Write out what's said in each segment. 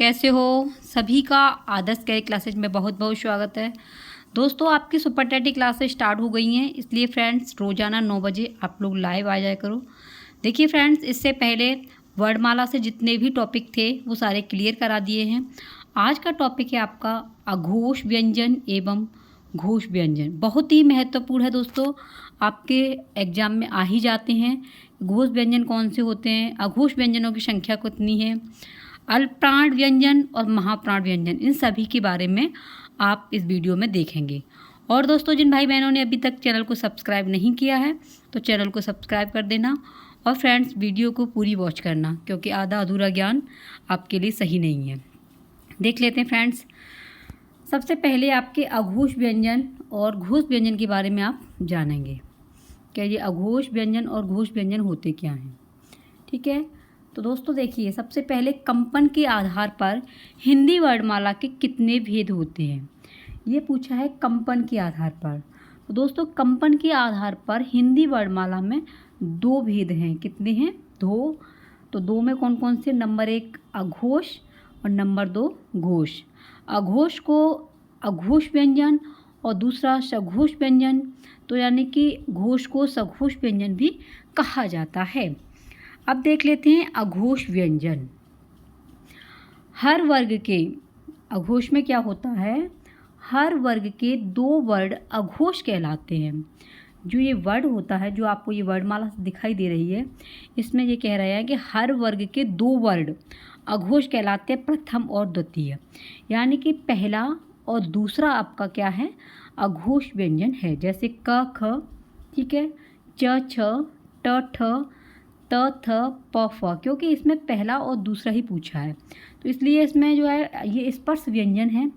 कैसे हो सभी का आदर्श कैरियर क्लासेज में बहुत बहुत स्वागत है। दोस्तों आपकी सुपर टैटी क्लासेस स्टार्ट हो गई हैं, इसलिए फ्रेंड्स रोज़ाना 9 बजे आप लोग लाइव आ जाया करो। देखिए फ्रेंड्स, इससे पहले वर्णमाला से जितने भी टॉपिक थे वो सारे क्लियर करा दिए हैं। आज का टॉपिक है आपका अघोष व्यंजन एवं घोष व्यंजन। बहुत ही महत्वपूर्ण है दोस्तों, आपके एग्जाम में आ ही जाते हैं। घोष व्यंजन कौन से होते हैं, अघोष व्यंजनों की संख्या कितनी है, अल्पप्राण व्यंजन और महाप्राण व्यंजन, इन सभी के बारे में आप इस वीडियो में देखेंगे। और दोस्तों जिन भाई बहनों ने अभी तक चैनल को सब्सक्राइब नहीं किया है तो चैनल को सब्सक्राइब कर देना। और फ्रेंड्स वीडियो को पूरी वॉच करना, क्योंकि आधा अधूरा ज्ञान आपके लिए सही नहीं है। देख लेते हैं फ्रेंड्स, सबसे पहले आपके अघोष व्यंजन और घोष व्यंजन के बारे में आप जानेंगे। क्या ये अघोष व्यंजन और घोष व्यंजन होते क्या हैं, ठीक है। तो दोस्तों देखिए, सबसे पहले कंपन के आधार पर हिंदी वर्णमाला के कितने भेद होते हैं, ये पूछा है कंपन के आधार पर। तो दोस्तों कंपन के आधार पर हिंदी वर्णमाला में 2 भेद हैं। कितने हैं? 2। तो 2 में कौन कौन से? नंबर 1 अघोष और नंबर 2 घोष। अघोष को अघोष व्यंजन और दूसरा सघोष व्यंजन, तो यानी कि घोष को सघोष व्यंजन भी कहा जाता है। अब देख लेते हैं अघोष व्यंजन। हर वर्ग के, अघोष में क्या होता है, हर वर्ग के 2 वर्ण अघोष कहलाते हैं। जो ये वर्ड होता है, जो आपको ये वर्णमाला से दिखाई दे रही है, इसमें ये कह रहा है कि हर वर्ग के 2 वर्ण अघोष कहलाते हैं, प्रथम और द्वितीय। यानी कि पहला और दूसरा आपका क्या है, अघोष व्यंजन है। जैसे क ख, ठीक है, च छ, ट ठ, त थ, प फ, क्योंकि इसमें पहला और दूसरा ही पूछा है, तो इसलिए इसमें जो है ये स्पर्श व्यंजन है।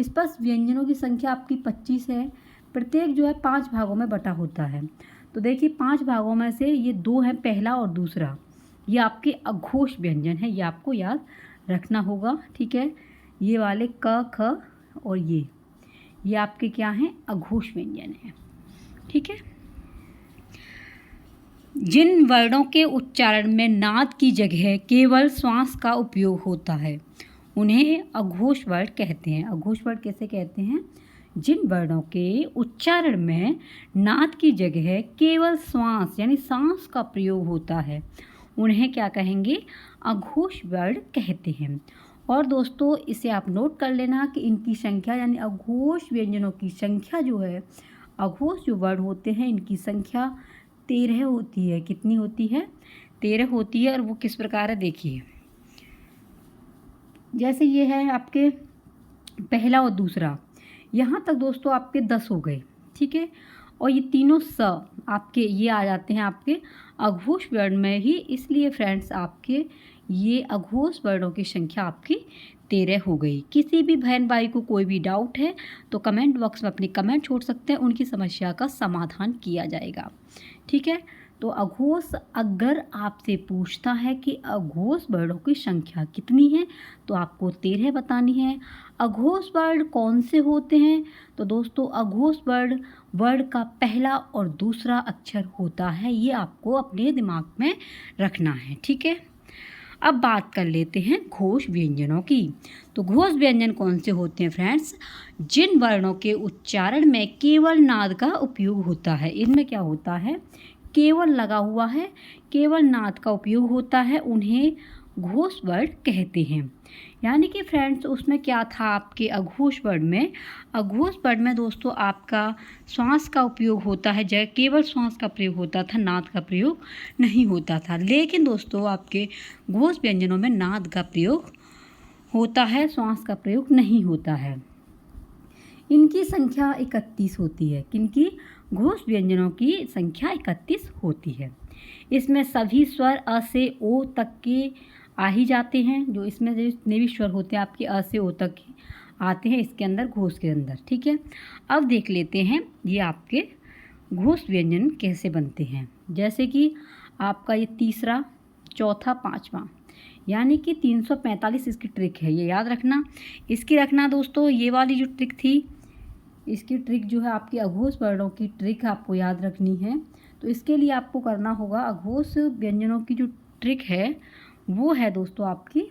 स्पर्श व्यंजनों की संख्या आपकी 25 है। प्रत्येक जो है 5 भागों में बटा होता है। तो देखिए 5 भागों में से ये 2 हैं, पहला और दूसरा, ये आपके अघोष व्यंजन है। ये आपको याद रखना होगा, ठीक है। ये वाले क ख और ये आपके क्या हैं, अघोष व्यंजन है, ठीक है। जिन वर्णों के उच्चारण में नाद की जगह केवल श्वास का उपयोग होता है उन्हें अघोष वर्ण कहते हैं। अघोष वर्ण कैसे कहते हैं? जिन वर्णों के उच्चारण में नाद की जगह केवल श्वास यानी सांस का प्रयोग होता है उन्हें क्या कहेंगे, अघोष वर्ण कहते हैं। और दोस्तों इसे आप नोट कर लेना कि इनकी संख्या यानी अघोष व्यंजनों की संख्या जो है, अघोष जो वर्ण होते हैं इनकी संख्या 13 होती है। कितनी होती है? 13 होती है। और वो किस प्रकार है देखिए, जैसे ये है आपके पहला और दूसरा, यहाँ तक दोस्तों आपके 10 हो गए, ठीक है। और ये तीनों स आपके ये आ जाते हैं आपके अघोष वर्ण में ही, इसलिए फ्रेंड्स आपके ये अघोष वर्णों की संख्या आपकी 13 हो गई। किसी भी बहन भाई को कोई भी डाउट है तो कमेंट बॉक्स में अपनी कमेंट छोड़ सकते हैं, उनकी समस्या का समाधान किया जाएगा, ठीक है। तो अघोष अगर आपसे पूछता है कि अघोष वर्णों की संख्या कितनी है, तो आपको 13 बतानी है। अघोष वर्ण कौन से होते हैं? तो दोस्तों अघोष वर्ण का पहला और दूसरा अक्षर होता है, ये आपको अपने दिमाग में रखना है, ठीक है। अब बात कर लेते हैं घोष व्यंजनों की। तो घोष व्यंजन कौन से होते हैं फ्रेंड्स? जिन वर्णों के उच्चारण में केवल नाद का उपयोग होता है, इनमें क्या होता है, केवल लगा हुआ है, केवल नाद का उपयोग होता है, उन्हें घोष वर्ण कहते हैं। यानी कि फ्रेंड्स उसमें क्या था आपके अघोष वर्ण में, अघोष वर्ण में दोस्तों आपका श्वास का उपयोग होता है, जय केवल श्वास का प्रयोग होता था, नाद का प्रयोग नहीं होता था। लेकिन दोस्तों आपके घोष व्यंजनों में नाद का प्रयोग होता है, श्वास का प्रयोग नहीं होता है। इनकी संख्या 31 होती है। किनकी? घोष व्यंजनों की संख्या 31 होती है। इसमें सभी स्वर अ से ओ तक के आ ही जाते हैं। जो इसमें जितने भी स्वर होते हैं आपके अ से ओ तक आते हैं इसके अंदर, घोष के अंदर, ठीक है। अब देख लेते हैं ये आपके घोष व्यंजन कैसे बनते हैं। जैसे कि आपका ये तीसरा, चौथा, पाँचवा, यानी कि 345 इसकी ट्रिक है, ये याद रखना। इसकी रखना दोस्तों, ये वाली जो ट्रिक थी, इसकी ट्रिक जो है आपकी अघोष वर्णों की ट्रिक आपको याद रखनी है। तो इसके लिए आपको करना होगा, अघोष व्यंजनों की जो ट्रिक है वो है दोस्तों आपकी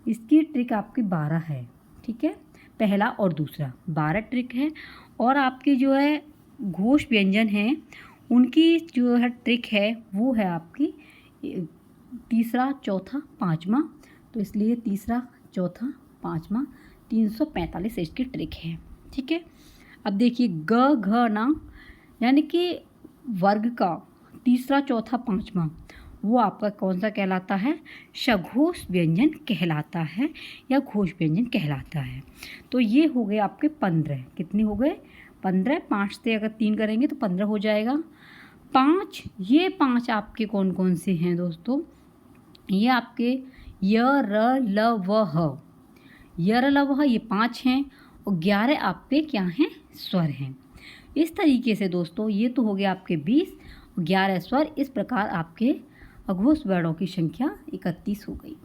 इसकी ट्रिक आपकी 12 है, ठीक है, पहला और दूसरा 12 ट्रिक है। और आपकी जो है घोष व्यंजन हैं उनकी जो है ट्रिक है वो है आपकी तीसरा, चौथा, पाँचवा। तो इसलिए तीसरा, चौथा, पाँचवा 345 इसकी ट्रिक है, ठीक है। अब देखिए ग घ ना, यानी कि वर्ग का तीसरा, चौथा, पाँचवा वो आपका कौन सा कहलाता है? सघोष व्यंजन कहलाता है या घोष व्यंजन कहलाता है। तो ये हो गए आपके 15। कितने हो गए? 15। 5 से अगर 3 करेंगे तो 15 हो जाएगा। 5, ये 5 आपके कौन कौन से हैं दोस्तों? ये आपके य र ल व ह, य र ल व ह ये 5 हैं और 11 आपके क्या हैं? स्वर हैं। इस तरीके से दोस्तों ये तो हो गया आपके 20 और 11 स्वर। इस प्रकार आपके अघोष वर्णों की संख्या 31 हो गई।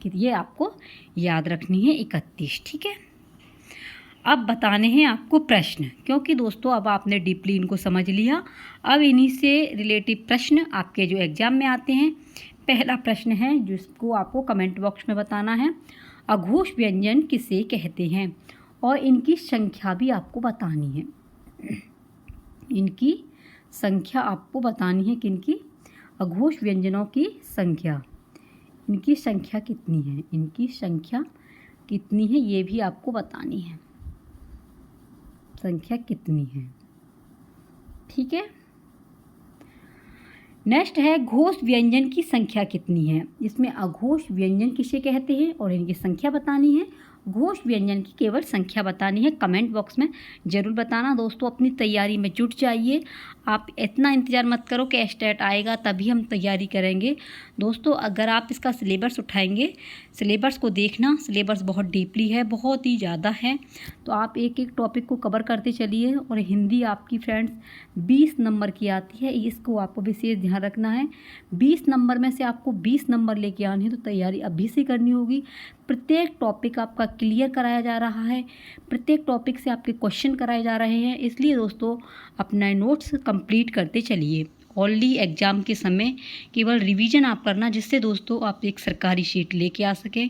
कि ये आपको याद रखनी है 31, ठीक है। अब बताने हैं आपको प्रश्न, क्योंकि दोस्तों अब आपने डीपली इनको समझ लिया। अब इन्हीं से रिलेटिव प्रश्न आपके जो एग्जाम में आते हैं। पहला प्रश्न है जिसको आपको कमेंट बॉक्स में बताना है, अघोष व्यंजन किसे कहते हैं? और इनकी संख्या भी आपको बतानी है। इनकी संख्या आपको बतानी है, किनकी? अघोष व्यंजनों की संख्या। इनकी संख्या कितनी है? इनकी संख्या कितनी है ये भी आपको बतानी है। संख्या कितनी है, ठीक है। नेक्स्ट है घोष व्यंजन की संख्या कितनी है। इसमें अघोष व्यंजन किसे कहते हैं और इनकी संख्या बतानी है। घोष व्यंजन की केवल संख्या बतानी है। कमेंट बॉक्स में ज़रूर बताना दोस्तों। अपनी तैयारी में जुट जाइए। आप इतना इंतज़ार मत करो कि स्टेट आएगा तभी हम तैयारी करेंगे। दोस्तों अगर आप इसका सिलेबस उठाएंगे, सिलेबस को देखना, सिलेबस बहुत डीपली है, बहुत ही ज़्यादा है। तो आप एक एक टॉपिक को कवर करते चलिए। और हिंदी आपकी फ्रेंड्स 20 नंबर की आती है, इसको आपको विशेष ध्यान रखना है। 20 नंबर में से आपको 20 नंबर लेके आने हैं, तो तैयारी अभी से करनी होगी। प्रत्येक टॉपिक आपका क्लियर कराया जा रहा है, प्रत्येक टॉपिक से आपके क्वेश्चन कराए जा रहे हैं। इसलिए दोस्तों अपना नोट्स कंप्लीट करते चलिए। ओनली एग्ज़ाम के समय केवल रिवीजन आप करना, जिससे दोस्तों आप एक सरकारी शीट लेके आ सकें।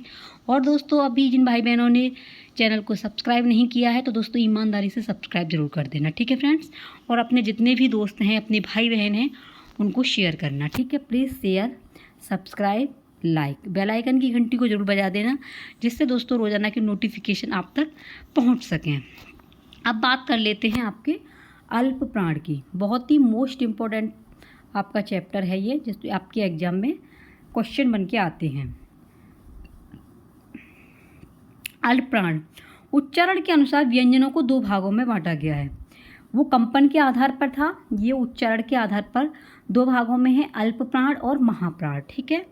और दोस्तों अभी जिन भाई बहनों ने चैनल को सब्सक्राइब नहीं किया है तो दोस्तों ईमानदारी से सब्सक्राइब ज़रूर कर देना, ठीक है फ्रेंड्स। और अपने जितने भी दोस्त हैं, अपने भाई बहन हैं, उनको शेयर करना, ठीक है। Please share, subscribe, like, bell icon की घंटी को ज़रूर बजा देना, जिससे दोस्तों रोज़ाना की नोटिफिकेशन आप तक पहुंच सकें। अब बात कर लेते हैं आपके अल्प प्राण की। बहुत ही मोस्ट इम्पोर्टेंट आपका चैप्टर है ये, जिस आपके एग्जाम में क्वेश्चन बन के आते हैं। अल्प प्राण उच्चारण के अनुसार व्यंजनों को 2 भागों में बांटा गया है। वो कंपन के आधार पर था, ये उच्चारण के आधार पर 2 भागों में है, अल्प प्राण और महाप्राण, ठीक है।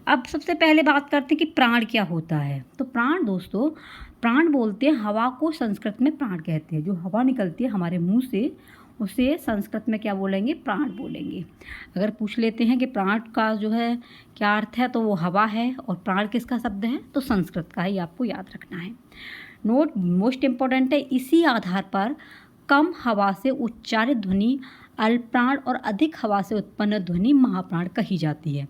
अब सबसे पहले बात करते हैं कि प्राण क्या होता है। तो प्राण दोस्तों, प्राण बोलते हैं हवा को, संस्कृत में प्राण कहते हैं। जो हवा निकलती है हमारे मुंह से, उसे संस्कृत में क्या बोलेंगे? प्राण बोलेंगे। अगर पूछ लेते हैं कि प्राण का जो है क्या अर्थ है, तो वो हवा है। और प्राण किसका शब्द है? तो संस्कृत का ही आपको याद रखना है। नोट मोस्ट इम्पोर्टेंट है। इसी आधार पर कम हवा से उच्चारित ध्वनि अल्प प्राण और अधिक हवा से उत्पन्न ध्वनि महाप्राण कही जाती है।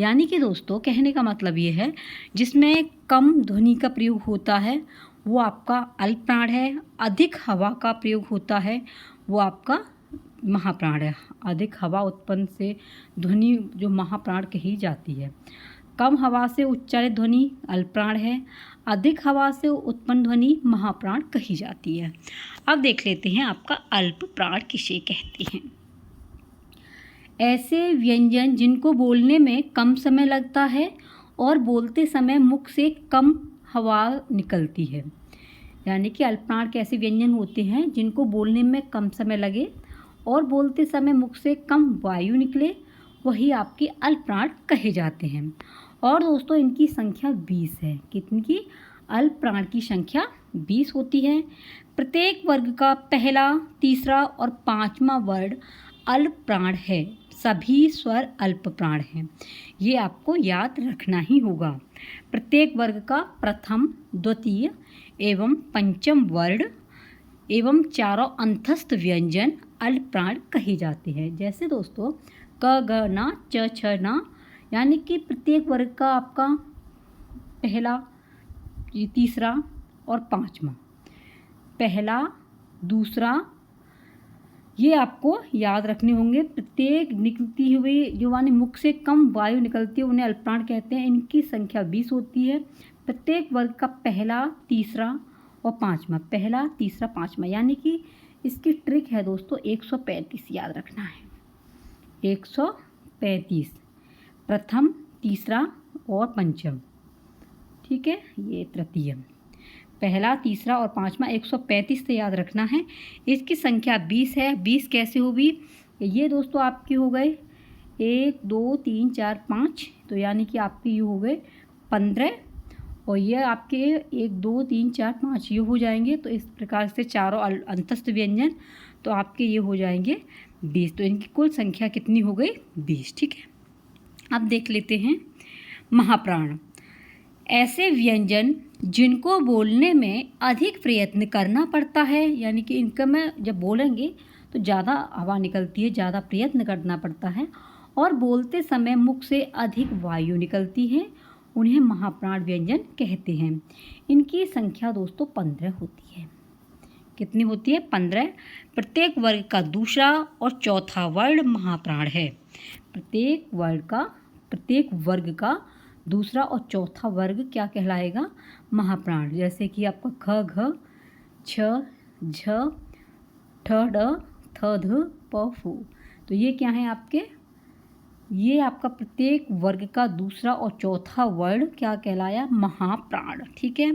यानी कि दोस्तों कहने का मतलब ये है, जिसमें कम ध्वनि का प्रयोग होता है वो आपका अल्प प्राण है, अधिक हवा का प्रयोग होता है वो आपका महाप्राण है। अधिक हवा उत्पन्न से ध्वनि जो महाप्राण कही जाती है। कम हवा से उच्चारित ध्वनि अल्प प्राण है, अधिक हवा से उत्पन्न ध्वनि महाप्राण कही जाती है। अब देख लेते हैं आपका अल्प प्राण किसे कहते हैं। ऐसे व्यंजन जिनको बोलने में कम समय लगता है और बोलते समय मुख से कम हवा निकलती है। यानी कि अल्प प्राण के ऐसे व्यंजन होते हैं जिनको बोलने में कम समय लगे और बोलते समय मुख से कम वायु निकले, वही आपके अल्प प्राण कहे जाते हैं। और दोस्तों इनकी संख्या 20 है। कितनी? अल्प प्राण की संख्या 20 होती है। प्रत्येक वर्ग का पहला, तीसरा और 5वां वर्ण अल्प प्राण है। सभी स्वर अल्प प्राण हैं। ये आपको याद रखना ही होगा। प्रत्येक वर्ग का प्रथम, द्वितीय एवं पंचम वर्ण एवं चारों अंतस्थ व्यंजन अल्प प्राण कहे जाते हैं। जैसे दोस्तों क, ग, न, च, छ, न, यानी कि प्रत्येक वर्ग का आपका पहला, तीसरा और पाँचवा, पहला, दूसरा, ये आपको याद रखने होंगे। प्रत्येक निकलती हुई जो माने मुख से कम वायु निकलती है उन्हें अल्पप्राण कहते हैं। इनकी संख्या 20 होती है। प्रत्येक वर्ग का पहला, तीसरा और पाँचवा, पहला, तीसरा, पाँचवा, यानी कि इसकी ट्रिक है दोस्तों 135 याद रखना है। 135 प्रथम, तीसरा और पंचम, ठीक है, ये तृतीय। पहला, तीसरा और पाँचवा 135 से याद रखना है। इसकी संख्या 20 है। 20 कैसे होगी? ये दोस्तों आपके हो गए 1 2 3 4 5, तो यानी कि आपके ये हो गए 15, और ये आपके 1 2 3 4 5 ये हो जाएंगे। तो इस प्रकार से चारों अंतस्थ व्यंजन तो आपके ये हो जाएंगे 20। तो इनकी कुल संख्या कितनी हो गई? 20, ठीक है। अब देख लेते हैं महाप्राण। ऐसे व्यंजन जिनको बोलने में अधिक प्रयत्न करना पड़ता है, यानी कि इनका में जब बोलेंगे तो ज़्यादा हवा निकलती है, ज़्यादा प्रयत्न करना पड़ता है, और बोलते समय मुख से अधिक वायु निकलती है, उन्हें महाप्राण व्यंजन कहते हैं। इनकी संख्या दोस्तों 15 होती है। कितनी होती है? 15। प्रत्येक वर्ग का दूसरा और चौथा वर्ण महाप्राण है। प्रत्येक वर्ग का दूसरा और चौथा वर्ग क्या कहलाएगा? महाप्राण। जैसे कि आपका ख, घ, छ, झ, ठ, ड, थ, ध, प, फू। तो ये क्या है आपके? ये आपका प्रत्येक वर्ग का दूसरा और चौथा वर्ण क्या कहलाया? महाप्राण, ठीक है।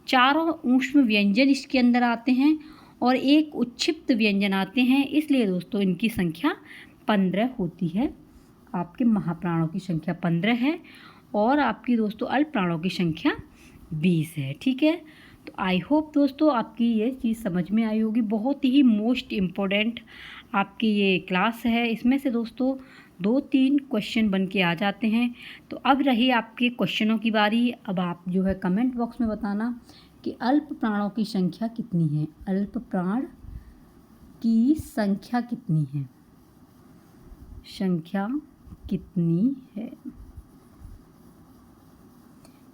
चारों ऊष्म व्यंजन इसके अंदर आते हैं और एक उच्छिप्त व्यंजन आते हैं, इसलिए दोस्तों इनकी संख्या 15 होती है। आपके महाप्राणों की संख्या 15 है और आपकी दोस्तों अल्प प्राणों की संख्या 20 है, ठीक है। तो आई होप दोस्तों आपकी ये चीज़ समझ में आई होगी। बहुत ही मोस्ट इम्पोर्टेंट आपकी ये क्लास है। इसमें से दोस्तों 2-3 क्वेश्चन बन के आ जाते हैं। तो अब रही आपके क्वेश्चनों की बारी। अब आप जो है कमेंट बॉक्स में बताना कि अल्प प्राणों की संख्या कितनी है। अल्प प्राण की संख्या कितनी है? संख्या कितनी है,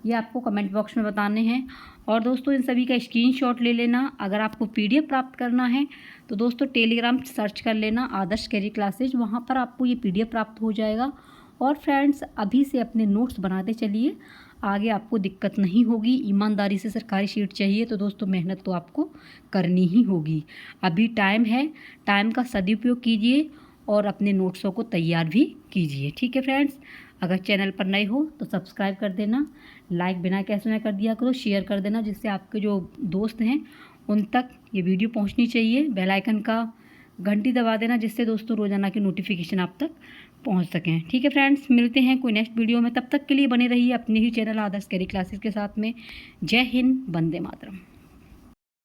ये आपको कमेंट बॉक्स में बताने हैं। और दोस्तों इन सभी का स्क्रीनशॉट ले लेना। अगर आपको पीडीएफ प्राप्त करना है तो दोस्तों टेलीग्राम सर्च कर लेना आदर्श कैरियर क्लासेज, वहाँ पर आपको ये पीडीएफ प्राप्त हो जाएगा। और फ्रेंड्स अभी से अपने नोट्स बनाते चलिए, आगे आपको दिक्कत नहीं होगी। ईमानदारी से सरकारी शीट चाहिए तो दोस्तों मेहनत तो आपको करनी ही होगी। अभी टाइम है, टाइम का सदुपयोग कीजिए और अपने नोट्सों को तैयार भी कीजिए, ठीक है फ्रेंड्स। अगर चैनल पर नए हो तो सब्सक्राइब कर देना, लाइक बिना कैसे ना कर दिया करो, शेयर कर देना, जिससे आपके जो दोस्त हैं उन तक ये वीडियो पहुंचनी चाहिए। बेल आइकन का घंटी दबा देना, जिससे दोस्तों रोज़ाना की नोटिफिकेशन आप तक पहुंच सकें, ठीक है फ्रेंड्स। मिलते हैं कोई नेक्स्ट वीडियो में, तब तक के लिए बने रहिए अपने ही चैनल आदर्श कैरियर क्लासेस के साथ में। जय हिंद, वंदे मातरम।